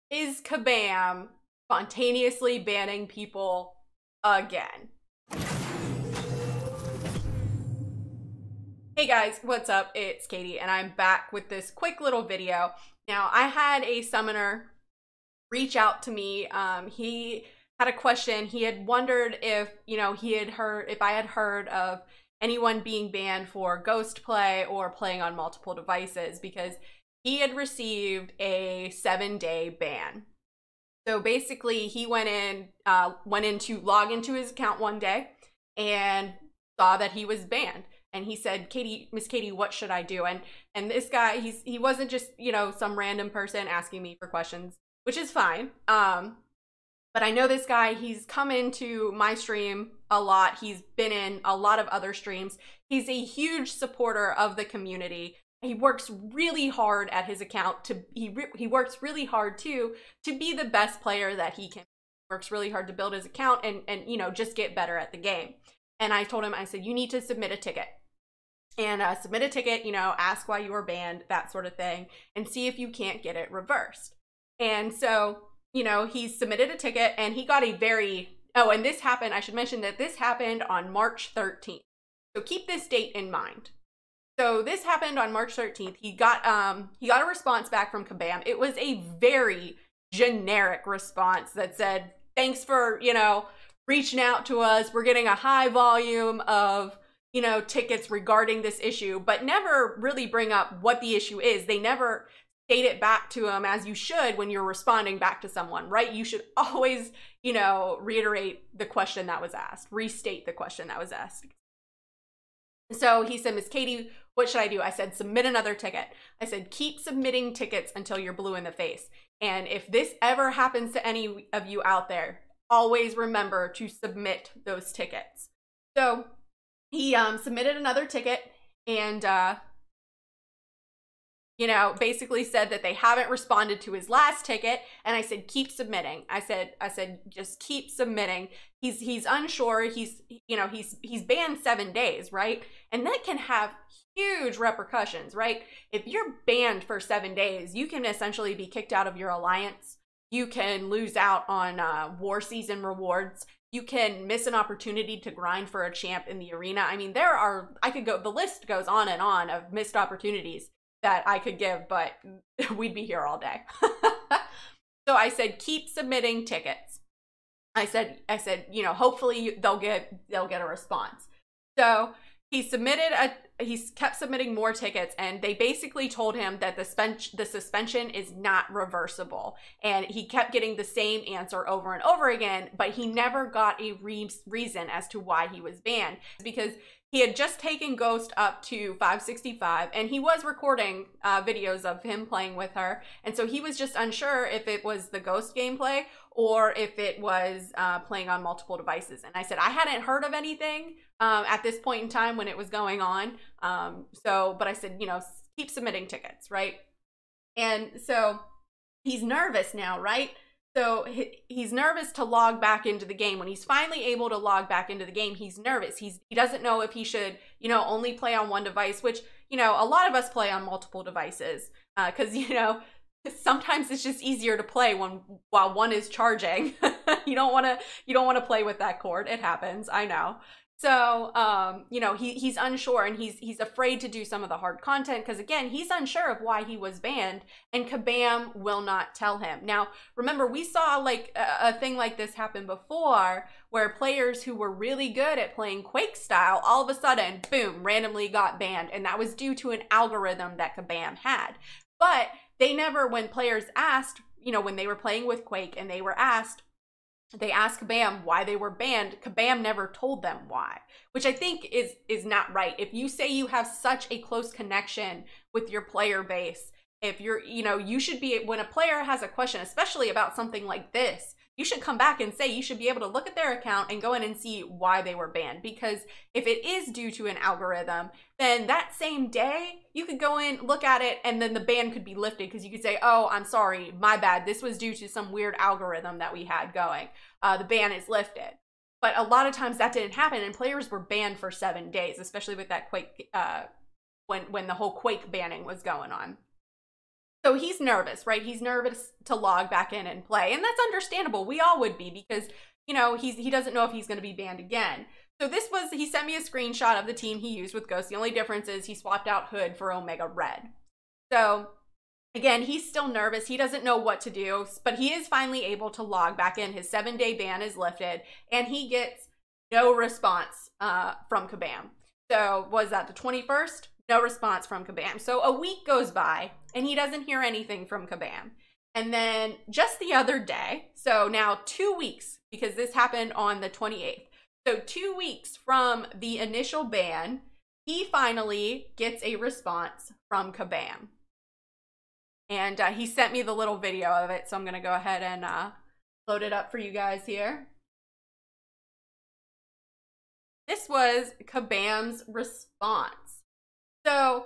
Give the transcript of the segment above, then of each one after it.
Is Kabam spontaneously banning people again? Hey guys, what's up? It's Katie, and I'm back with this quick little video. Now, I had a summoner reach out to me. He had a question. He had wondered if, if I had heard of anyone being banned for ghost play or playing on multiple devices, because he had received a 7-day ban. So basically, he went in to log into his account one day and saw that he was banned. And he said, Miss Katie, what should I do? And this guy, he wasn't just, some random person asking me for questions, which is fine. But I know this guy, he's come into my stream a lot. He's been in a lot of other streams. He's a huge supporter of the community. He works really hard at his account he works really hard to be the best player that he can. He works really hard to build his account and just get better at the game. And I told him, I said, you need to submit a ticket. And submit a ticket, ask why you were banned, that sort of thing, and see if you can't get it reversed. And so, he submitted a ticket and he got and this happened, I should mention that this happened on March 13th. So keep this date in mind. So this happened on March 13th. He got a response back from Kabam. It was a very generic response that said, thanks for, reaching out to us. We're getting a high volume of, tickets regarding this issue, but never really bring up what the issue is. They never state it back to him, as you should when you're responding back to someone, right? You should always, reiterate the question that was asked, restate the question that was asked. So he said, Miss Katie, what should I do? I said, submit another ticket. I said, keep submitting tickets until you're blue in the face. And if this ever happens to any of you out there, always remember to submit those tickets. So he submitted another ticket and, basically said that they haven't responded to his last ticket. And I said, keep submitting. I said, just keep submitting. He's unsure. He's banned 7 days, right? And that can have huge repercussions, right? If you're banned for 7 days, you can essentially be kicked out of your alliance. You can lose out on war season rewards. You can miss an opportunity to grind for a champ in the arena. I mean, the list goes on and on of missed opportunities that I could give, but we'd be here all day. So I said, keep submitting tickets. I said, hopefully they'll get a response. So he kept submitting more tickets, and they basically told him that the suspension is not reversible. And he kept getting the same answer over and over again, but he never got a reason as to why he was banned. Because he had just taken Ghost up to 565, and he was recording videos of him playing with her. And so he was just unsure if it was the Ghost gameplay or if it was playing on multiple devices. And I said, I hadn't heard of anything at this point in time when it was going on. But I said, keep submitting tickets, right? And so he's nervous now, right? So he's nervous to log back into the game. When he's finally able to log back into the game, he's nervous. He doesn't know if he should, only play on one device, which, a lot of us play on multiple devices because, sometimes it's just easier to play while one is charging. You don't want to play with that cord. It happens. I know. So, he's unsure, and he's afraid to do some of the hard content because, again, he's unsure of why he was banned, and Kabam will not tell him. Now, remember, we saw like a thing like this happen before where players who were really good at playing Quake style all of a sudden, boom, randomly got banned, and that was due to an algorithm that Kabam had. But they never, when players asked, when they were playing with Quake and they asked Kabam why they were banned, Kabam never told them why, which I think is not right. If you say you have such a close connection with your player base, if you're, you should be, when a player has a question, especially about something like this, you should come back and say you should be able to look at their account and go in and see why they were banned. Because if it is due to an algorithm, then that same day you could go in, look at it, and then the ban could be lifted because you could say, oh, I'm sorry, my bad. This was due to some weird algorithm that we had going. The ban is lifted. But a lot of times that didn't happen, and players were banned for 7 days, especially with that Quake, when the whole Quake banning was going on. So he's nervous, right? He's nervous to log back in and play. And that's understandable. We all would be because, you know, he doesn't know if he's going to be banned again. So he sent me a screenshot of the team he used with Ghost. The only difference is he swapped out Hood for Omega Red. So again, he's still nervous. He doesn't know what to do, but he is finally able to log back in. His 7-day ban is lifted and he gets no response from Kabam. So was that the 21st? No response from Kabam. So a week goes by and he doesn't hear anything from Kabam. And then just the other day, so now 2 weeks, because this happened on the 28th. So 2 weeks from the initial ban, he finally gets a response from Kabam. And he sent me the little video of it, so I'm going to go ahead and load it up for you guys here. This was Kabam's response. So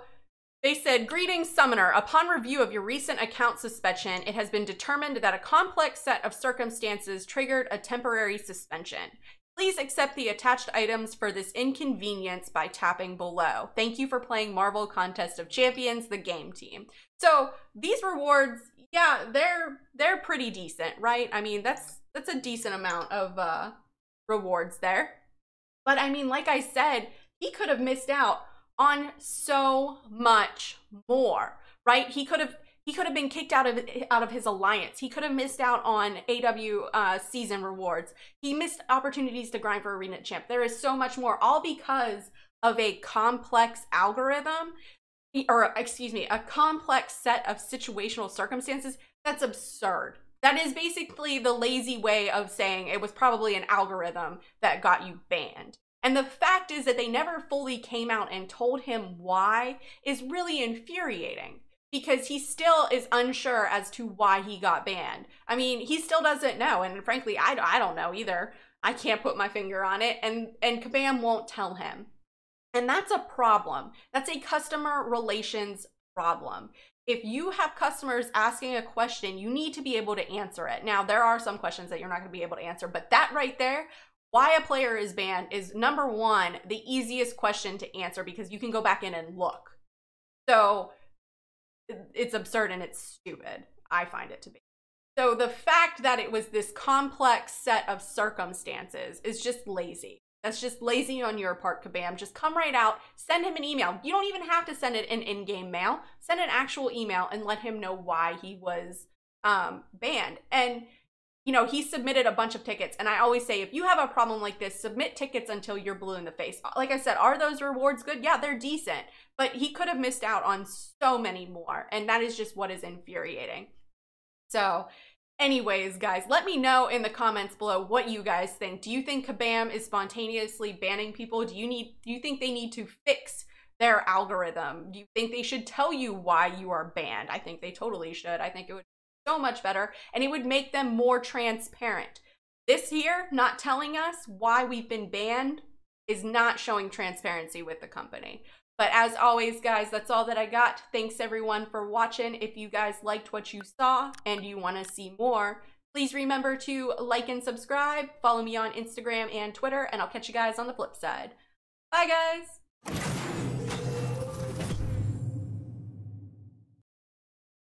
they said, "Greetings, Summoner. Upon review of your recent account suspension, it has been determined that a complex set of circumstances triggered a temporary suspension. Please accept the attached items for this inconvenience by tapping below. Thank you for playing Marvel Contest of Champions, the game team." So these rewards, yeah, they're pretty decent, right? I mean, that's a decent amount of rewards there. But I mean, like I said, he could have missed out on so much more, right? He could have been kicked out of his alliance. He could have missed out on AW season rewards. He missed opportunities to grind for Arena Champ. There is so much more, all because of a complex algorithm, or excuse me, a complex set of situational circumstances. That's absurd. That is basically the lazy way of saying it was probably an algorithm that got you banned. And the fact is that they never fully came out and told him why is really infuriating, because he still is unsure as to why he got banned. I mean, he still doesn't know, and frankly, I don't know either. I can't put my finger on it, and Kabam won't tell him. And that's a problem. That's a customer relations problem. If you have customers asking a question, you need to be able to answer it. Now, there are some questions that you're not going to be able to answer, but that right there, why a player is banned, is number one, the easiest question to answer, because you can go back in and look. So it's absurd and it's stupid. I find it to be. So the fact that it was this complex set of circumstances is just lazy. That's just lazy on your part, Kabam. Just come right out, send him an email. You don't even have to send it in in-game mail. Send an actual email and let him know why he was banned. And, you know, he submitted a bunch of tickets. And I always say, if you have a problem like this, submit tickets until you're blue in the face. Like I said, are those rewards good? Yeah, they're decent. But he could have missed out on so many more. And that is just what is infuriating. So anyways, guys, let me know in the comments below what you guys think. Do you think Kabam is spontaneously banning people? Do you think they need to fix their algorithm? Do you think they should tell you why you are banned? I think they totally should. I think it would be so much better, and it would make them more transparent. This here, not telling us why we've been banned, is not showing transparency with the company. But as always, guys, that's all that I got. Thanks everyone for watching. If you guys liked what you saw and you want to see more, please remember to like and subscribe. Follow me on Instagram and Twitter, and I'll catch you guys on the flip side. Bye, guys.